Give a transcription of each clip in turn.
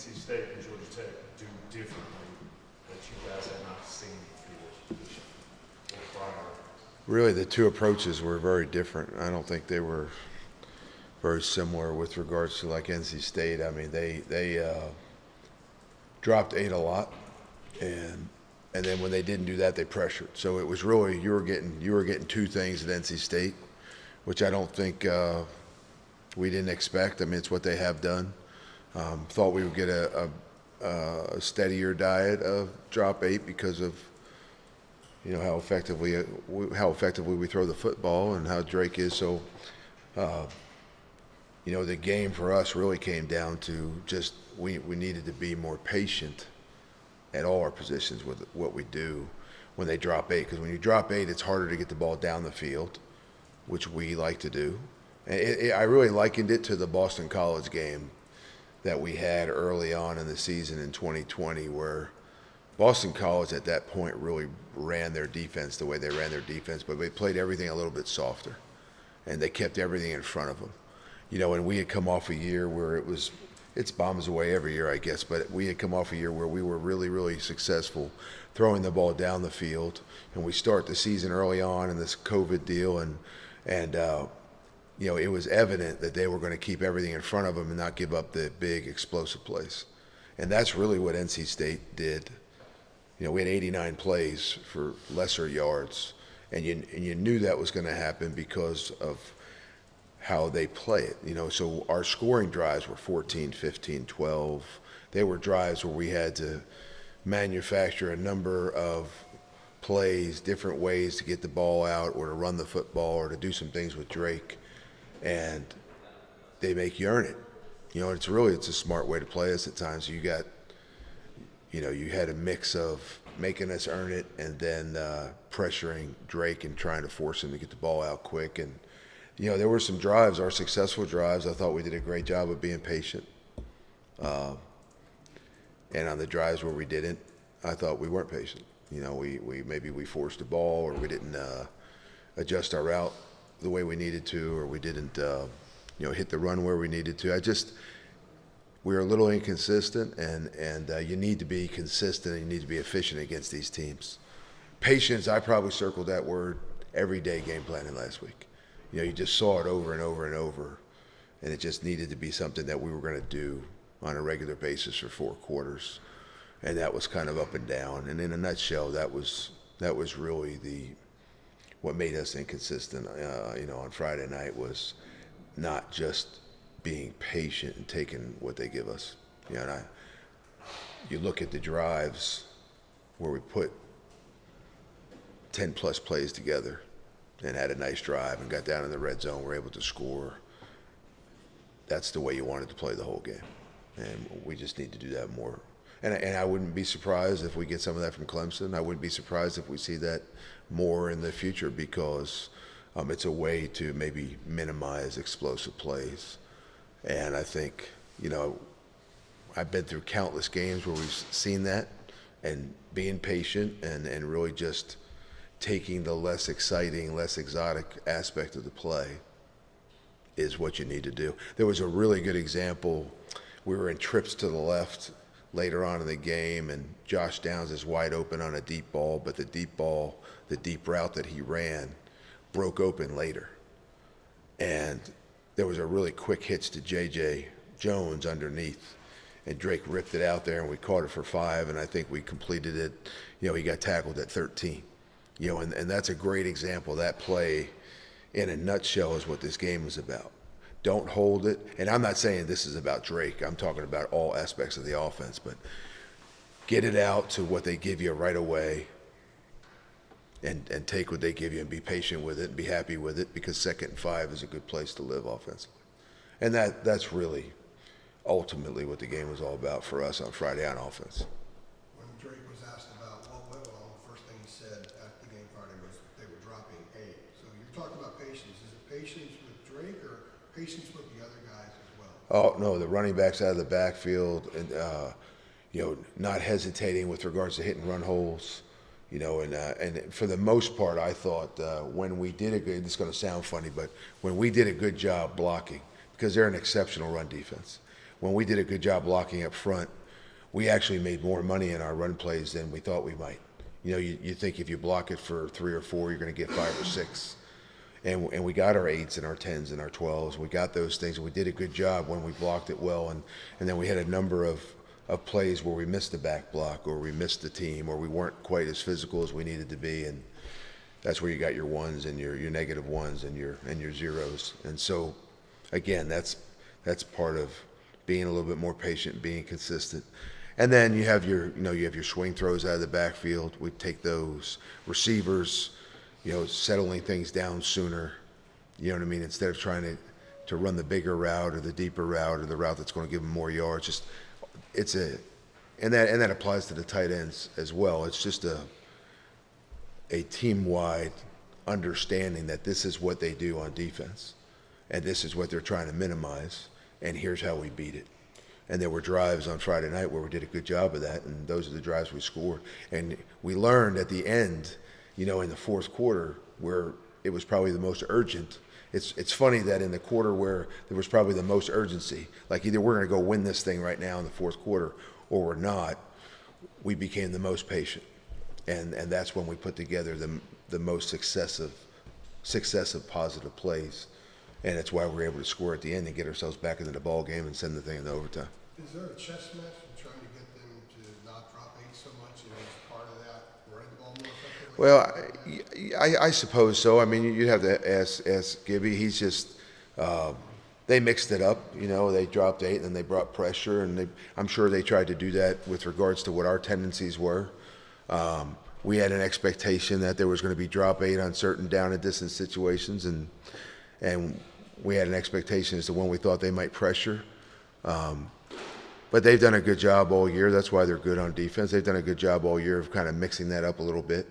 NC State and Georgia Tech do differently that you guys have not seen before or prior? Really, the two approaches were very different. I don't think they were very similar with regards to like NC State. I mean, they dropped 8 a lot, and then when they didn't do that, they pressured. So it was really you were getting two things at NC State, which I don't think we didn't expect. I mean, it's what they have done. Thought we would get a steadier diet of drop 8 because of how effectively we throw the football and how Drake is. So the game for us really came down to just we needed to be more patient at all our positions with what we do when they drop 8. Because when you drop 8, it's harder to get the ball down the field, which we like to do. And I really likened it to the Boston College game that we had early on in the season in 2020, where Boston College at that point really ran their defense the way they ran their defense, but they played everything a little bit softer, and they kept everything in front of them. And we had come off a year where it's bombs away every year, I guess, but we had come off a year where we were really, really successful throwing the ball down the field, and we start the season early on in this COVID deal, and it was evident that they were going to keep everything in front of them and not give up the big explosive plays, and that's really what NC State did. We had 89 plays for lesser yards, and you knew that was going to happen because of how they play it. So our scoring drives were 14, 15, 12. They were drives where we had to manufacture a number of plays, different ways to get the ball out or to run the football or to do some things with Drake, and they make you earn it. It's a smart way to play us at times. You had a mix of making us earn it and then pressuring Drake and trying to force him to get the ball out quick. And, there were some drives, our successful drives. I thought we did a great job of being patient. And on the drives where we didn't, I thought we weren't patient. We forced the ball, or we didn't adjust our route the way we needed to, or we didn't, hit the run where we needed to. We were a little inconsistent, and you need to be consistent and you need to be efficient against these teams. Patience, I probably circled that word every day game planning last week. You just saw it over and over and over, and it just needed to be something that we were going to do on a regular basis for 4 quarters, and that was kind of up and down. And in a nutshell, that was really what made us inconsistent. On Friday night was not just being patient and taking what they give us. You look at the drives where we put 10 plus plays together and had a nice drive and got down in the red zone, were able to score. That's the way you wanted to play the whole game. And we just need to do that more. And I wouldn't be surprised if we get some of that from Clemson. I wouldn't be surprised if we see that more in the future, because it's a way to maybe minimize explosive plays. And I think, I've been through countless games where we've seen that, and being patient and really just taking the less exciting, less exotic aspect of the play is what you need to do. There was a really good example. We were in trips to the left later on in the game, and Josh Downs is wide open on a deep ball, but the deep route that he ran broke open later. And there was a really quick hitch to J.J. Jones underneath, and Drake ripped it out there, and we caught it for 5, and I think we completed it. He got tackled at 13. And that's a great example. That play, in a nutshell, is what this game is about. Don't hold it. And I'm not saying this is about Drake. I'm talking about all aspects of the offense. But get it out to what they give you right away, and take what they give you and be patient with it and be happy with it, because 2nd and 5 is a good place to live offensively. And that's really ultimately what the game was all about for us on Friday on offense. When Drake was asked about what went wrong, the first thing he said after the game Friday was they were dropping 8. So you're talking about patience. Is it patience with Drake or patience with the other guys as well? Oh, no, the running backs out of the backfield, and not hesitating with regards to hitting run holes. And for the most part, I thought when we did a good, this is going to sound funny, but when we did a good job blocking, because they're an exceptional run defense, when we did a good job blocking up front, we actually made more money in our run plays than we thought we might. You know, you think if you block it for 3 or 4, you're going to get 5 or 6. And we got our 8s and our 10s and our 12s. We got those things, and we did a good job when we blocked it well. And then we had a number of plays where we missed the back block, or we missed the team, or we weren't quite as physical as we needed to be. And that's where you got your 1s and your negative 1s and your 0s. And so, again, that's part of being a little bit more patient, being consistent. And then you have your swing throws out of the backfield. We take those receivers, settling things down sooner. You know what I mean? Instead of trying to run the bigger route or the deeper route or the route that's going to give them more yards. And that applies to the tight ends as well. It's just a team-wide understanding that this is what they do on defense, and this is what they're trying to minimize, and here's how we beat it. And there were drives on Friday night where we did a good job of that, and those are the drives we scored. And we learned at the end, in the fourth quarter, where it was probably the most urgent. It's funny that in the quarter where there was probably the most urgency, like either we're going to go win this thing right now in the fourth quarter or we're not, we became the most patient. And that's when we put together the most successive positive plays. And it's why we're able to score at the end and get ourselves back into the ball game and send the thing into overtime. Is there a chess match in trying to get them to not drop 8 so much, as part of that, running the ball more effectively? Well, I suppose so. I mean, you'd have to ask Gibby. He's just they mixed it up. They dropped 8 and then they brought pressure, and I'm sure they tried to do that with regards to what our tendencies were. We had an expectation that there was going to be drop 8 on certain down and distance situations, and we had an expectation as to when we thought they might pressure. But they've done a good job all year. That's why they're good on defense. They've done a good job all year of kind of mixing that up a little bit.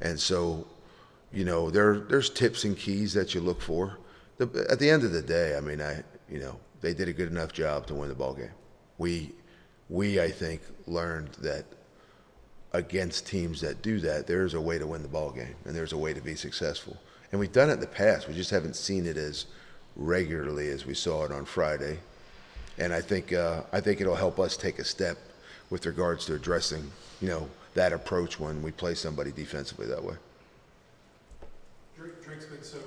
And so, there's tips and keys that you look for. At the end of the day, I mean, they did a good enough job to win the ball game. We I think, learned that against teams that do that, there's a way to win the ball game, and there's a way to be successful. And we've done it in the past. We just haven't seen it as regularly as we saw it on Friday. And I think it'll help us take a step with regards to addressing, that approach when we play somebody defensively that way. Drake's been so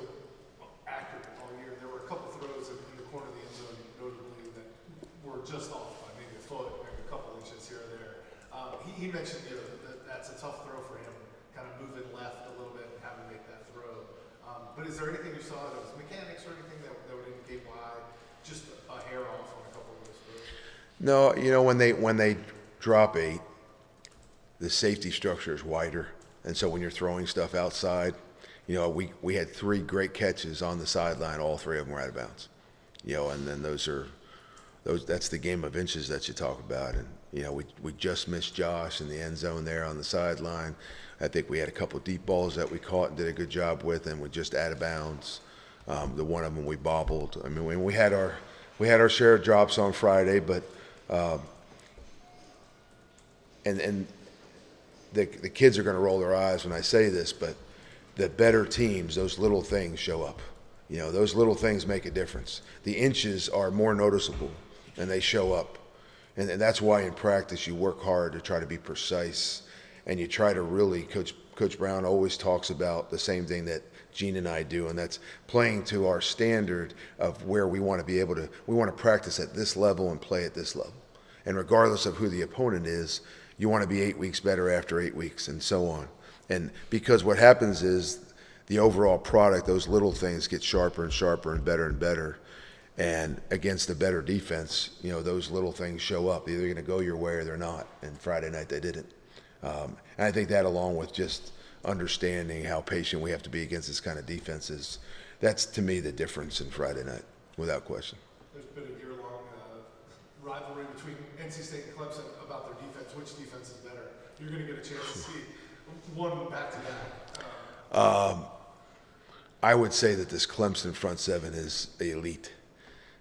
accurate all year. There were a couple throws in the corner of the end zone, notably, that were just off by maybe a foot, maybe a couple inches here or there. He mentioned that that's a tough throw for him, kind of moving left a little bit and having to make that throw. But is there anything you saw that was mechanics or anything that would indicate why just a hair off on a couple of those throws? No, when they drop 8, the safety structure is wider, and so when you're throwing stuff outside, we had 3 great catches on the sideline. All 3 of them were out of bounds. And then that's the game of inches that you talk about. And we just missed Josh in the end zone there on the sideline. I think we had a couple deep balls that we caught and did a good job with, and we just out of bounds. The one of them we bobbled. I mean, we had our share of drops on Friday, but and the kids are going to roll their eyes when I say this, but the better teams, those little things show up. Those little things make a difference. The inches are more noticeable, and they show up. And that's why in practice you work hard to try to be precise, and you try to really, Coach Brown always talks about the same thing that Gene and I do, and that's playing to our standard of where we want to practice at this level and play at this level. And regardless of who the opponent is, you want to be 8 weeks better after 8 weeks, and so on. And because what happens is the overall product, those little things get sharper and sharper and better. And against a better defense, those little things show up. Either they're going to go your way or they're not. And Friday night they didn't. And I think that, along with just understanding how patient we have to be against this kind of defenses, that's to me the difference in Friday night, without question. There's been a year-long rivalry between NC State and Clemson about their defense. Which defense is better? You're going to get a chance to see one back-to-back. I would say that this Clemson front seven is elite.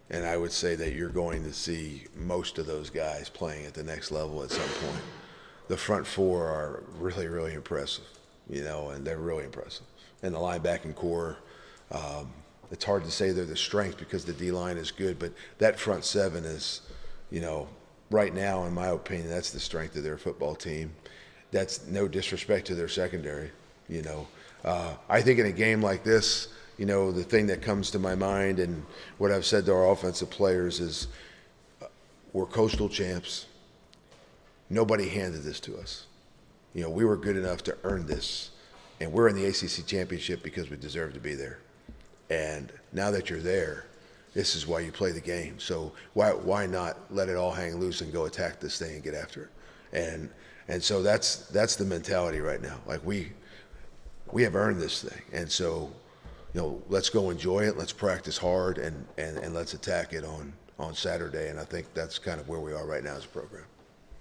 And I would say that you're going to see most of those guys playing at the next level at some point. The front 4 are really, really impressive, and they're really impressive. And the linebacking core, it's hard to say they're the strength because the D-line is good, but that front 7 is Right now, in my opinion, that's the strength of their football team. That's no disrespect to their secondary. I think in a game like this, the thing that comes to my mind and what I've said to our offensive players is we're coastal champs. Nobody handed this to us. We were good enough to earn this, and we're in the ACC championship because we deserve to be there. And now that you're there, this is why you play the game. So why not let it all hang loose and go attack this thing and get after it? And so that's the mentality right now. Like we have earned this thing, and so let's go enjoy it. Let's practice hard and let's attack it on Saturday. And I think that's kind of where we are right now as a program.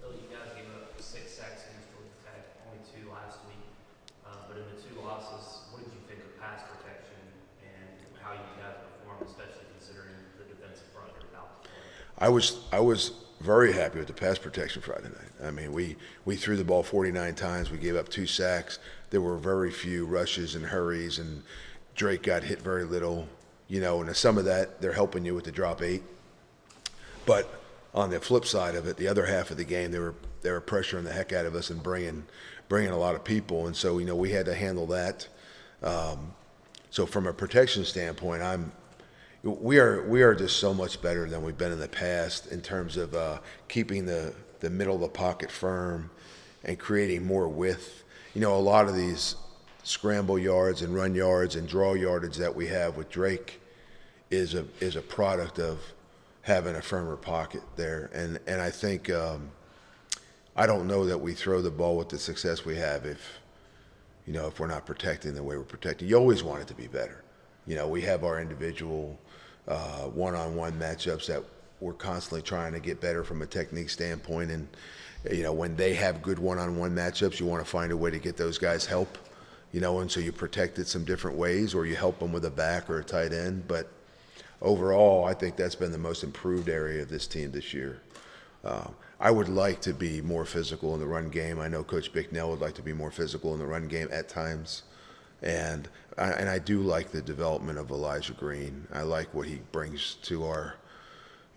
Phil, you guys gave up 6 sacks against Georgia Tech, only 2 last week. But in the 2 losses, what did you think of pass protection and how you guys performed, especially considering the defensive front you're about to play? I was very happy with the pass protection Friday night. I mean, we threw the ball 49 times. We gave up 2 sacks. There were very few rushes and hurries, and Drake got hit very little. And some of that, they're helping you with the drop 8. But on the flip side of it, the other half of the game, they were pressuring the heck out of us and bringing a lot of people, and so we had to handle that. So from a protection standpoint, we are just so much better than we've been in the past in terms of keeping the middle of the pocket firm and creating more width. A lot of these scramble yards and run yards and draw yardage that we have with Drake is a product of having a firmer pocket there. And I think I don't know that we throw the ball with the success we have if we're not protecting the way we're protecting. You always want it to be better. We have our individual one-on-one matchups that we're constantly trying to get better from a technique standpoint. And, when they have good one-on-one matchups, you want to find a way to get those guys help, and so you protect it some different ways, or you help them with a back or a tight end. But overall, I think that's been the most improved area of this team this year. I would like to be more physical in the run game. I know Coach Bicknell would like to be more physical in the run game at times. And I do like the development of Elijah Green. I like what he brings to our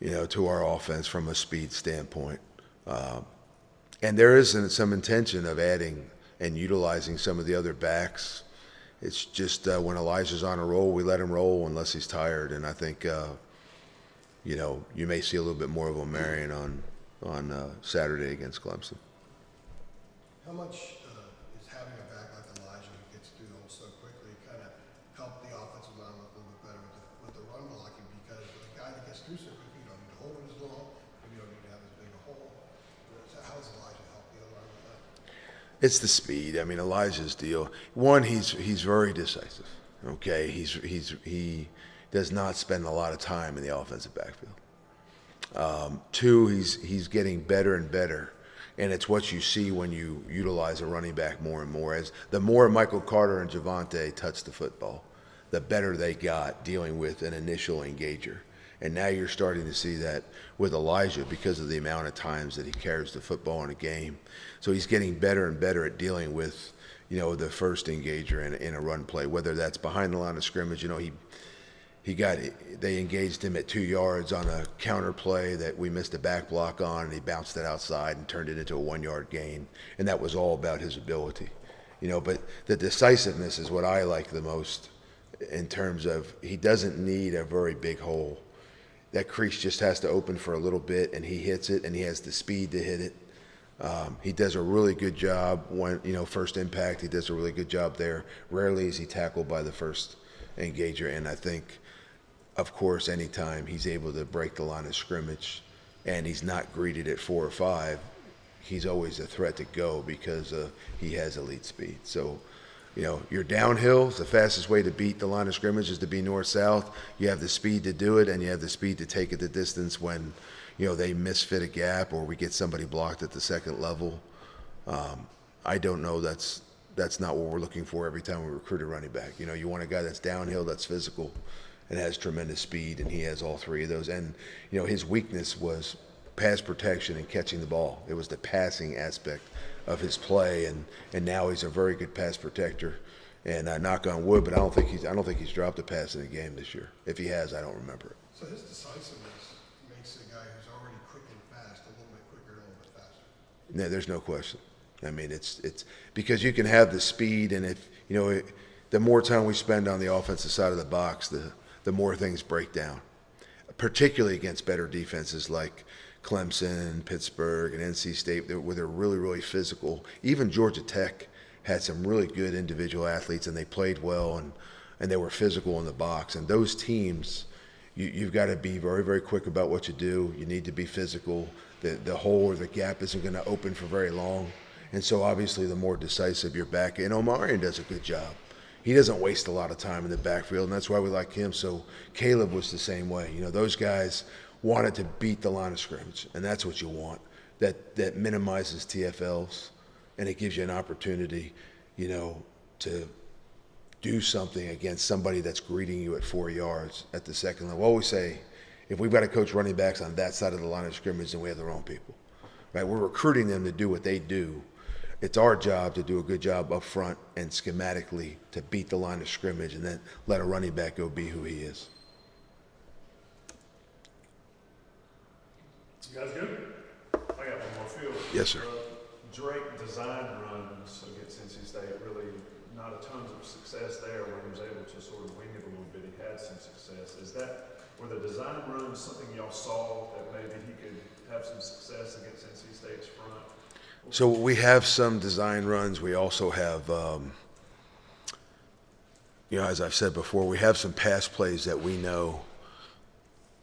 offense from a speed standpoint. And there is some intention of adding and utilizing some of the other backs. It's just when Elijah's on a roll, we let him roll unless he's tired. And I think, you may see a little bit more of O'Marion on Saturday against Clemson. How much is having a back like Elijah who gets through those so quickly kind of help the offensive line look a little bit better with the run blocking? Because with a guy that gets through so quickly, you don't need to hold him as long, and you don't need to have as big a hole. So how does Elijah help the other line with that? It's the speed. I mean, Elijah's deal. One, he's very decisive. Okay, he does not spend a lot of time in the offensive backfield. 2, he's getting better and better, and it's what you see when you utilize a running back more and more. As the more Michael Carter and Javonte touched the football, the better they got dealing with an initial engager. And now you're starting to see that with Elijah because of the amount of times that he carries the football in a game. So he's getting better and better at dealing with, the first engager in a run play, whether that's behind the line of scrimmage. They engaged him at 2 yards on a counter play that we missed a back block on, and he bounced it outside and turned it into a 1-yard gain. And that was all about his ability. But the decisiveness is what I like the most in terms of he doesn't need a very big hole. That crease just has to open for a little bit, and he hits it, and he has the speed to hit it. He does a really good job when, first impact, he does a really good job there. Rarely is he tackled by the first engager, and I think, of course, anytime he's able to break the line of scrimmage and he's not greeted at 4 or 5, he's always a threat to go because he has elite speed. So, your downhill is the fastest way to beat the line of scrimmage is to be north-south. You have the speed to do it, and you have the speed to take it the distance when, they misfit a gap or we get somebody blocked at the second level. I don't know that's not what we're looking for every time we recruit a running back. You want a guy that's downhill, that's physical, and has tremendous speed, and he has all 3 of those. And, his weakness was pass protection and catching the ball. It was the passing aspect of his play, and now he's a very good pass protector. And knock on wood, but I don't think he's dropped a pass in a game this year. If he has, I don't remember it. So his decisiveness makes a guy who's already quick and No, there's no question. I mean, it's because you can have the speed, and if you know, the more time we spend on the offensive side of the box, the more things break down. Particularly against better defenses like Clemson, Pittsburgh, and NC State, where they're really, really physical. Even Georgia Tech had some really good individual athletes, and they played well, and they were physical in the box. And those teams, you've got to be very, very quick about what you do. You need to be physical. The hole or the gap isn't going to open for very long. And so obviously the more decisive your back, and Omarion does a good job. He doesn't waste a lot of time in the backfield, and that's why we like him. So Caleb was the same way. You know, those guys wanted to beat the line of scrimmage, and that's what you want. That minimizes TFLs, and it gives you an opportunity, you know, to do something against somebody that's greeting you at 4 yards at the second level. I always say, if we've got to coach running backs on that side of the line of scrimmage, then we have the wrong people, right? We're recruiting them to do what they do. It's our job to do a good job up front and schematically to beat the line of scrimmage and then let a running back go be who he is. You guys good? I got one more, Phil. Yes, sir. Drake design runs against NC State, really not a tons of success there where he was able to sort of wing it a little bit. He had some success. Were the design runs something y'all saw that maybe he could have some success against NC State's front? So we have some design runs. We also have, you know, as I've said before, we have some pass plays that we know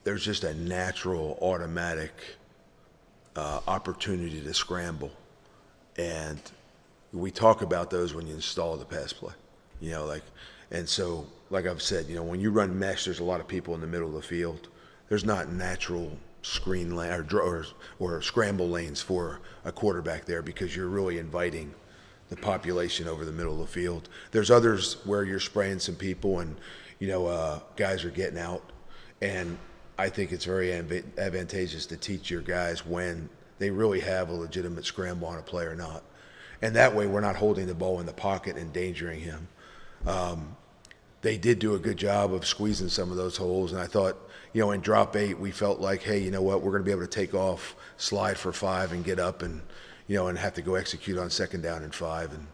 there's just a natural, automatic opportunity to scramble. And we talk about those when you install the pass play, you know, and so, like I've said, you know, when you run mesh, there's a lot of people in the middle of the field. There's not natural screen lane or scramble lanes for a quarterback there because you're really inviting the population over the middle of the field. There's others where you're spraying some people and, you know, guys are getting out. And I think it's very advantageous to teach your guys when they really have a legitimate scramble on a play or not. And that way we're not holding the ball in the pocket and endangering him. They did do a good job of squeezing some of those holes, and I thought, you know, in drop 8, we felt like, hey, you know what, we're going to be able to take off, slide for 5, and get up and, you know, and have to go execute on 2nd down and 5. And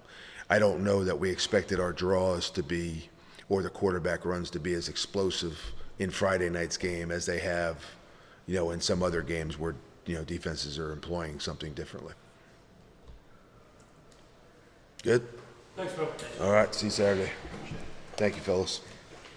I don't know that we expected our draws to be, or the quarterback runs to be as explosive in Friday night's game as they have, you know, in some other games where, you know, defenses are employing something differently. Good? Thanks, Phil. All right, see you Saturday. Thank you, fellas.